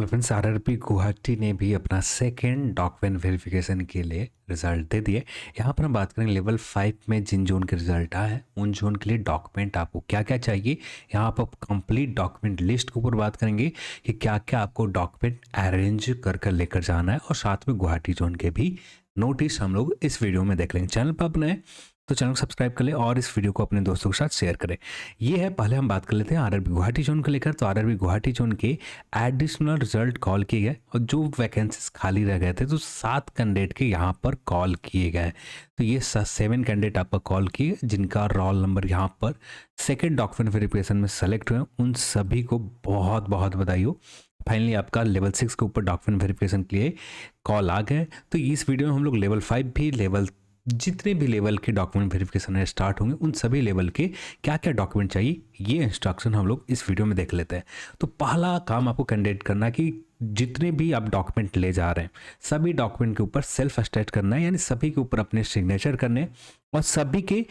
Hello friends, RRB Guwahati ने भी अपना सेकेंड डॉक्यूमेंट वेरिफिकेशन के लिए रिजल्ट दे दिए। यहाँ पर हम बात करेंगे लेवल 5 में जिन जोन के रिजल्ट आए हैं उन जोन के लिए डॉक्यूमेंट आपको क्या क्या चाहिए। यहाँ पर कंप्लीट डॉक्यूमेंट लिस्ट के ऊपर बात करेंगे कि क्या क्या आपको डॉक्यूमेंट अरेंज कर कर लेकर जाना है, और साथ में गुवाहाटी जोन के भी नोटिस हम लोग इस वीडियो में देख लेंगे। चैनल पर अपने तो चैनल को सब्सक्राइब कर ले और इस वीडियो को अपने दोस्तों के साथ शेयर करें। ये है, पहले हम बात कर लेते हैं आरआरबी गुवाहाटी जोन को लेकर। तो आरआरबी गुवाहाटी जोन के एडिशनल रिजल्ट कॉल किए गए और जो वैकेंसीज खाली रह गए थे तो 7 कैंडिडेट के यहाँ पर कॉल किए गए। तो ये 7 कैंडिडेट आपका कॉल किए जिनका रोल नंबर यहाँ पर सेकेंड डॉक्यूमेंट वेरिफिकेशन में सेलेक्ट हुए, उन सभी को बहुत बहुत बधाई हो। फाइनली आपका लेवल 6 के ऊपर डॉक्यूमेंट वेरिफिकेशन के लिए कॉल आ गए। तो इस वीडियो में हम लोग लेवल 5 भी, लेवल जितने भी लेवल के डॉक्यूमेंट वेरिफिकेशन है स्टार्ट होंगे उन सभी लेवल के क्या क्या डॉक्यूमेंट चाहिए ये इंस्ट्रक्शन हम लोग इस वीडियो में देख लेते हैं। तो पहला काम आपको कैंडिडेट करना है कि जितने भी आप डॉक्यूमेंट ले जा रहे हैं सभी डॉक्यूमेंट के ऊपर सेल्फ अटेस्ट करना है, यानी सभी के ऊपर अपने सिग्नेचर करने और सभी के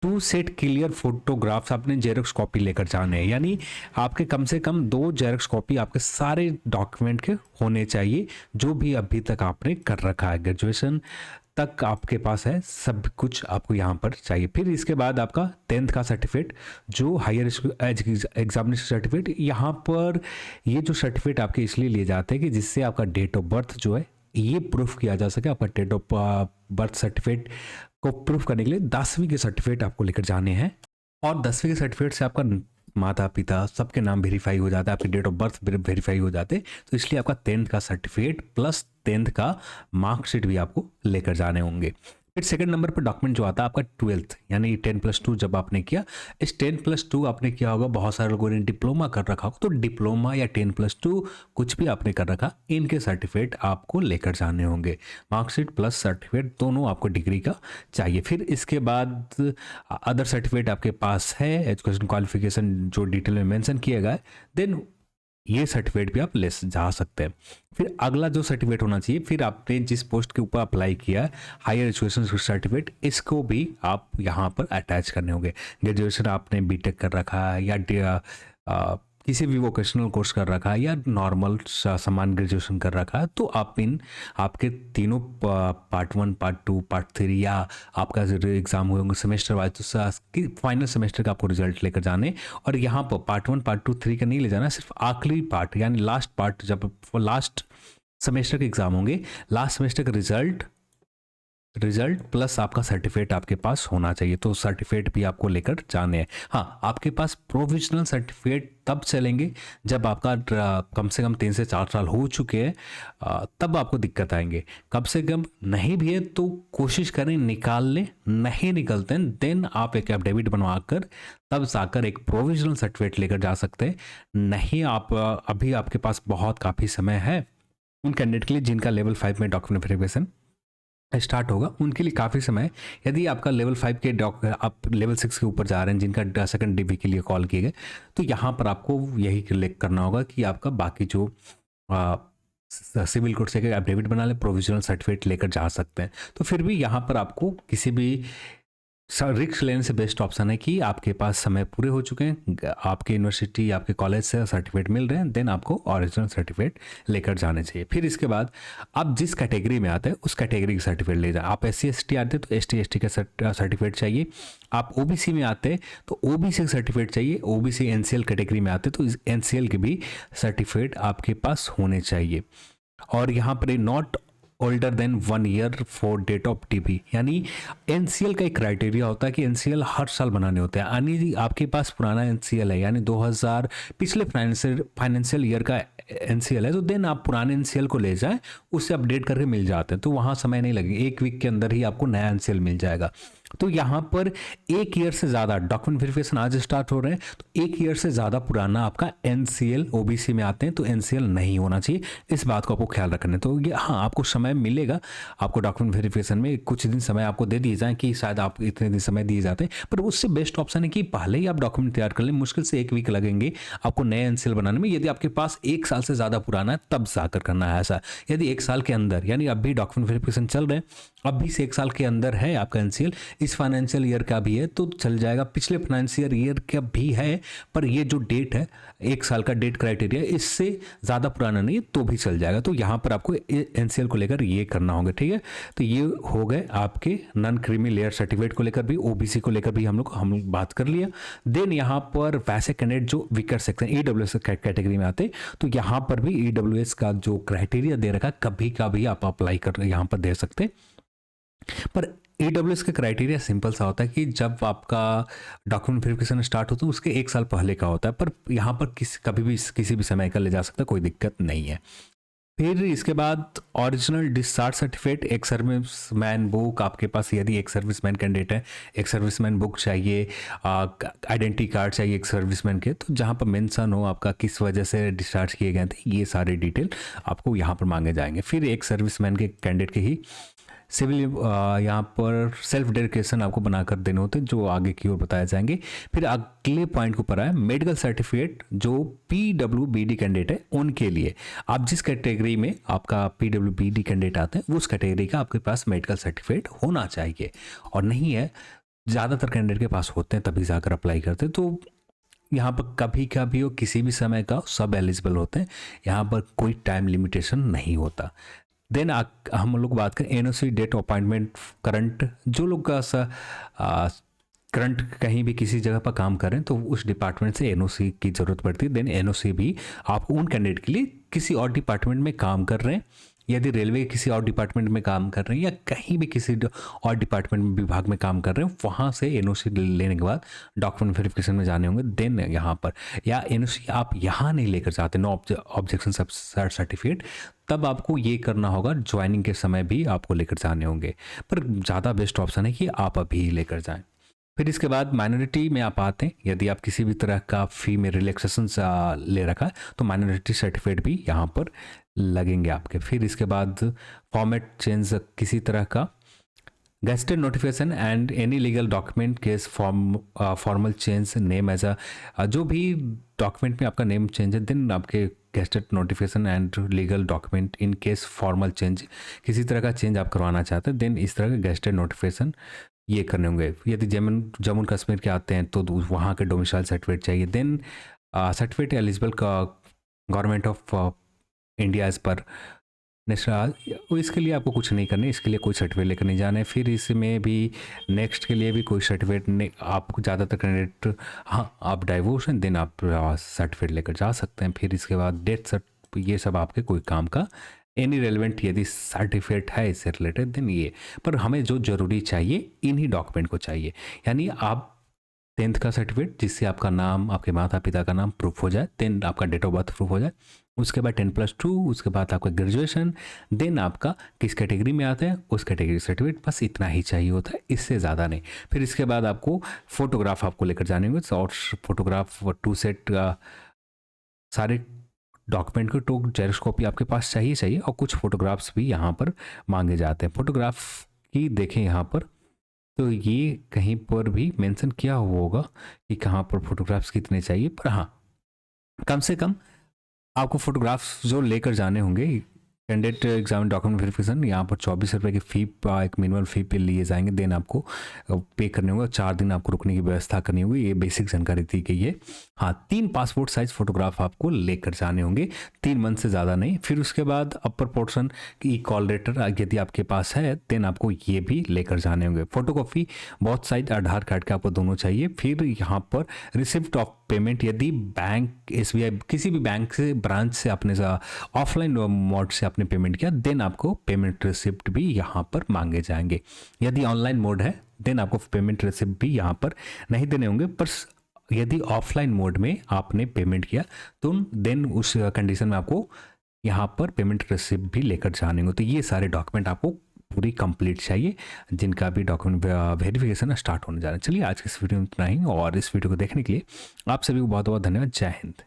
2 सेट क्लियर फोटोग्राफ्स आपने जेरोक्स कॉपी लेकर जाने हैं। यानी आपके कम से कम 2 जेरोक्स कॉपी आपके सारे डॉक्यूमेंट के होने चाहिए जो भी अभी तक आपने कर रखा है, ग्रेजुएशन तक आपके पास है, सब कुछ आपको यहाँ पर चाहिए। फिर इसके बाद आपका 10th का सर्टिफिकेट, जो हायर एग्जामिनेशन सर्टिफिकेट, यहाँ पर ये जो सर्टिफिकेट आपके इसलिए लिए जाते हैं कि जिससे आपका डेट ऑफ बर्थ जो है ये प्रूफ किया जा सके। आपका डेट ऑफ बर्थ सर्टिफिकेट को प्रूफ करने के लिए 10वीं के सर्टिफिकेट आपको लेकर जाने हैं, और 10वीं के सर्टिफिकेट से आपका माता पिता सबके नाम वेरीफाई हो जाता है, आपके डेट ऑफ बर्थ वेरीफाई हो जाते हैं। तो इसलिए आपका 10th का सर्टिफिकेट प्लस 10th का मार्कशीट भी आपको लेकर जाने होंगे। फिर सेकंड नंबर पर डॉक्यूमेंट जो आता है आपका 12th, यानी 10+2 जब आपने किया, इस 10+2 आपने किया होगा, बहुत सारे लोगों ने डिप्लोमा कर रखा होगा, तो डिप्लोमा या 10+2 कुछ भी आपने कर रखा, इनके सर्टिफिकेट आपको लेकर जाने होंगे। मार्कशीट प्लस सर्टिफिकेट दोनों आपको डिग्री का चाहिए। फिर इसके बाद अदर सर्टिफिकेट आपके पास है, एजुकेशन क्वालिफिकेशन जो डिटेल में मेंशन किया गया है, देन ये सर्टिफिकेट भी आप ले जा सकते हैं। फिर अगला जो सर्टिफिकेट होना चाहिए, फिर आपने जिस पोस्ट के ऊपर अप्लाई किया है हायर एजुकेशन सर्टिफिकेट, इसको भी आप यहाँ पर अटैच करने होंगे। ग्रेजुएशन आपने बीटेक कर रखा है या किसी भी वोकेशनल कोर्स कर रखा है या नॉर्मल सामान्य ग्रेजुएशन कर रखा है, तो आप इन आपके तीनों पार्ट 1, पार्ट 2, पार्ट 3 या आपका जो एग्जाम हुए होंगे सेमेस्टर वाइज, तो फाइनल सेमेस्टर का आपको रिजल्ट लेकर जाने। और यहाँ पर पार्ट 1, पार्ट 2, 3 का नहीं ले जाना, सिर्फ आखिरी पार्ट यानी लास्ट पार्ट, जब लास्ट सेमेस्टर के एग्जाम होंगे, लास्ट सेमेस्टर का रिजल्ट प्लस आपका सर्टिफिकेट आपके पास होना चाहिए। तो सर्टिफिकेट भी आपको लेकर जाने हैं। हाँ, आपके पास प्रोविजनल सर्टिफिकेट तब चलेंगे जब आपका कम से कम 3 से 4 साल हो चुके हैं, तब आपको दिक्कत आएंगे। कम से कम नहीं भी है तो कोशिश करें निकाल लें, नहीं निकलते हैं देन आप एक एफिडेविट बनवा कर तब जाकर एक प्रोविजनल सर्टिफिकेट लेकर जा सकते हैं। नहीं, आप अभी आपके पास बहुत काफ़ी समय है उन कैंडिडेट के लिए जिनका लेवल 5 में डॉक्यूमेंट वेरिफिकेशन स्टार्ट होगा, उनके लिए काफ़ी समय। यदि आपका लेवल 5 के आप लेवल 6 के ऊपर जा रहे हैं जिनका सेकंड डिग्री के लिए कॉल किए गए, तो यहाँ पर आपको यही क्लिक करना होगा कि आपका बाकी जो सिविल कोर्ट से एफिडेविट बना ले, प्रोविजनल सर्टिफिकेट लेकर जा सकते हैं। तो फिर भी यहाँ पर आपको किसी भी रिस्क लेने से बेस्ट ऑप्शन है कि आपके पास समय पूरे हो चुके हैं, आपके यूनिवर्सिटी आपके कॉलेज से सर्टिफिकेट मिल रहे हैं, देन आपको ओरिजिनल सर्टिफिकेट लेकर जाने चाहिए। फिर इसके बाद आप जिस कैटेगरी में आते हैं उस कैटेगरी का सर्टिफिकेट ले जाए। आप SC/ST आते हैं तो ST/ST का सर्टिफिकेट चाहिए। आप OBC में आते हैं तो OBC का सर्टिफिकेट चाहिए। OBC NCL कैटेगरी में आते हैं तो NCL के भी सर्टिफिकेट आपके पास होने चाहिए। और यहाँ पर not older than 1 year for date of DP, यानी NCL का एक क्राइटेरिया होता है कि NCL हर साल बनाने होते हैं। यानी आपके पास पुराना NCL है, यानी 2000 पिछले फाइनेंशियल ईयर का NCL है, तो देन आप पुराने NCL को ले जाएं, उससे अपडेट करके मिल जाते हैं, तो वहाँ समय नहीं लगेगा, 1 वीक के अंदर ही आपको नया NCL मिल जाएगा। तो यहाँ पर 1 ईयर से ज़्यादा डॉक्यूमेंट वेरिफिकेशन आज स्टार्ट हो रहे हैं, तो 1 ईयर से ज़्यादा पुराना आपका NCL OBC में आते हैं तो NCL नहीं होना चाहिए। इस बात को आपको ख्याल रखना है। तो ये हाँ, आपको समय मिलेगा, आपको डॉक्यूमेंट वेरिफिकेशन में कुछ दिन समय आपको दे दिए जाए कि शायद आप इतने दिन समय दिए जाते हैं, पर उससे बेस्ट ऑप्शन है कि पहले ही आप डॉक्यूमेंट तैयार कर लें। मुश्किल से 1 वीक लगेंगे आपको नए NCL बनाने में। यदि आपके पास 1 साल से ज़्यादा पुराना है तब जाकर करना है ऐसा। यदि 1 साल के अंदर, यानी अब भी डॉक्यूमेंट वेरिफिकेशन चल रहे हैं, अब भी से 1 साल के अंदर है आपका NCL, इस फाइनेंशियल ईयर का भी है तो चल जाएगा, पिछले फाइनेंशियल ईयर का भी है, पर ये जो डेट है 1 साल का डेट क्राइटेरिया इससे ज़्यादा पुराना नहीं है तो भी चल जाएगा। तो यहाँ पर आपको एनसीएल को लेकर ये करना होगा, ठीक है। तो ये हो गए आपके नॉन क्रीमी लेयर सर्टिफिकेट को लेकर भी, ओबीसी को लेकर भी हम लोग बात कर लिया। देन यहाँ पर वैसे कैंडिडेट जो वीकर सेक्शन ईडब्ल्यूएस कैटेगरी में आते, तो यहाँ पर भी ईडब्ल्यूएस का जो क्राइटेरिया दे रखा कभी का भी आप अप्लाई कर यहाँ पर दे सकते। पर ईडब्ल्यूएस का क्राइटेरिया सिंपल सा होता है कि जब आपका डॉक्यूमेंट वेरिफिकेशन स्टार्ट होता है उसके 1 साल पहले का होता है, पर यहाँ पर कभी भी किसी भी समय का ले जा सकता है, कोई दिक्कत नहीं है। फिर इसके बाद ओरिजिनल डिस्चार्ज सर्टिफिकेट, एक सर्विसमैन बुक आपके पास, यदि एक सर्विसमैन कैंडिडेट है, एक सर्विसमैन बुक चाहिए, आइडेंटिटी कार्ड चाहिए एक सर्विसमैन के, तो जहाँ पर मेंशन हो आपका किस वजह से डिस्चार्ज किए गए थे, ये सारे डिटेल आपको यहाँ पर मांगे जाएंगे। फिर एक सर्विसमैन के कैंडिडेट के ही सिविल यहाँ पर सेल्फ डेडिकेशन आपको बनाकर देने होते हैं, जो आगे की ओर बताए जाएंगे। फिर अगले पॉइंट के ऊपर आए मेडिकल सर्टिफिकेट, जो पीडब्ल्यूबीडी कैंडिडेट है उनके लिए, आप जिस कैटेगरी में आपका पीडब्ल्यूबीडी कैंडिडेट आते हैं उस कैटेगरी का आपके पास मेडिकल सर्टिफिकेट होना चाहिए, और नहीं है ज़्यादातर कैंडिडेट के पास होते हैं तभी जाकर अप्लाई करते हैं। तो यहाँ पर कभी का भी हो किसी भी समय का सब एलिजिबल होते हैं, यहाँ पर कोई टाइम लिमिटेशन नहीं होता। देन हम लोग बात करें एनओसी, डेट अपॉइंटमेंट, करंट, जो लोग का करंट कहीं भी किसी जगह पर काम करें तो उस डिपार्टमेंट से एनओसी की ज़रूरत पड़ती है। देन एनओसी भी आपको उन कैंडिडेट के लिए किसी और डिपार्टमेंट में काम कर रहे हैं, यदि रेलवे किसी और डिपार्टमेंट में काम कर रहे हैं या कहीं भी किसी और डिपार्टमेंट में विभाग में काम कर रहे हैं, वहाँ से एनओसी लेने के बाद डॉक्यूमेंट वेरिफिकेशन में जाने होंगे। देन यहाँ पर, या एनओसी आप यहाँ नहीं लेकर जाते, नो ऑब्जेक्शन सर्टिफिकेट, तब आपको ये करना होगा, ज्वाइनिंग के समय भी आपको लेकर जाने होंगे, पर ज़्यादा बेस्ट ऑप्शन है कि आप अभी लेकर जाएं। फिर इसके बाद माइनॉरिटी में आप आते हैं, यदि आप किसी भी तरह का फ़ी में रिलैक्सेशन ले रखा है तो माइनॉरिटी सर्टिफिकेट भी यहाँ पर लगेंगे आपके। फिर इसके बाद फॉर्मेट चेंज किसी तरह का, gazetted notification and any legal document case formal change name as जो भी डॉक्यूमेंट में आपका नेम चेंज है, देन आपके gazetted notification and legal document in case formal change, किसी तरह का चेंज आप करवाना चाहते हैं, देन इस तरह के गेस्टेड नोटिफिकेशन ये करने होंगे। यदि जम्मू कश्मीर के आते हैं तो वहाँ के डोमिसाइल सर्टिफिकेट चाहिए। देन सर्टिफिकेट एलिजिबल का government of India as per national, इसके लिए आपको कुछ नहीं करना है, इसके लिए कोई सर्टिफिकेट लेकर नहीं जाना है। फिर इसमें भी नेक्स्ट के लिए भी कोई सर्टिफिकेट नहीं, आपको ज़्यादातर कैंडिडेट, हाँ आप डाइवोर्स हैं देन आप सर्टिफिकेट लेकर जा सकते हैं। फिर इसके बाद डेथ सर्ट, ये सब आपके कोई काम का, एनी रेलिवेंट यदि सर्टिफिकेट है इससे रिलेटेड, देन ये, पर हमें जो ज़रूरी चाहिए इन्हीं डॉक्यूमेंट को चाहिए। यानी आप 10th का सर्टिफिकेट जिससे आपका नाम, आपके माता पिता का नाम प्रूफ हो जाए, देन आपका डेट ऑफ बर्थ प्रूफ हो जाए, उसके बाद 10+2, उसके बाद आपका ग्रेजुएशन, देन आपका किस कैटेगरी में आते हैं उस कैटेगरी सर्टिफिकेट, बस इतना ही चाहिए होता है, इससे ज़्यादा नहीं। फिर इसके बाद आपको फोटोग्राफ आपको लेकर जाने होंगे, और फोटोग्राफ 2 सेट सारे डॉक्यूमेंट को तो जेरॉक्स कॉपी आपके पास चाहिए, और कुछ फोटोग्राफ्स भी यहाँ पर मांगे जाते हैं। फोटोग्राफ की देखें यहाँ पर, तो ये कहीं पर भी मेंशन किया हुआ होगा कि कहाँ पर फोटोग्राफ्स कितने चाहिए, पर हाँ कम से कम आपको फोटोग्राफ्स जो लेकर जाने होंगे, कैंडिडेट एग्जाम डॉक्यूमेंट वेरिफिकेशन, यहाँ पर 24 रुपये की फ़ी, एक मिनिमम फ़ी पे लिए जाएंगे, देन आपको पे करने होंगे, 4 दिन आपको रुकने की व्यवस्था करनी होगी। ये बेसिक जानकारी दी गई है। हाँ, 3 पासपोर्ट साइज फोटोग्राफ आपको लेकर जाने होंगे, 3 मंथ से ज़्यादा नहीं। फिर उसके बाद अपर पोर्शन की कॉल लेटर यदि आपके पास है, देन आपको ये भी लेकर जाने होंगे। फोटोकॉपी बोथ साइड आधार कार्ड के आपको दोनों चाहिए। फिर यहाँ पर रिसिप्ट ऑफ पेमेंट, यदि बैंक, SBI, किसी भी बैंक से, ब्रांच से आपने ऑफलाइन मोड से आपने पेमेंट किया, देन आपको पेमेंट रिसिप्ट भी यहाँ पर मांगे जाएंगे। यदि ऑनलाइन मोड है देन आपको पेमेंट रिसिप्ट भी यहाँ पर नहीं देने होंगे, पर यदि ऑफलाइन मोड में आपने पेमेंट किया तो देन उस कंडीशन में आपको यहाँ पर पेमेंट रिसिप्ट भी लेकर जाने होंगे। तो ये सारे डॉक्यूमेंट आपको पूरी कंप्लीट चाहिए, जिनका भी डॉक्यूमेंट वेरिफिकेशन स्टार्ट होने जा रहा है। चलिए आज के इस वीडियो में इतना ही, और इस वीडियो को देखने के लिए आप सभी को बहुत बहुत धन्यवाद। जय हिंद।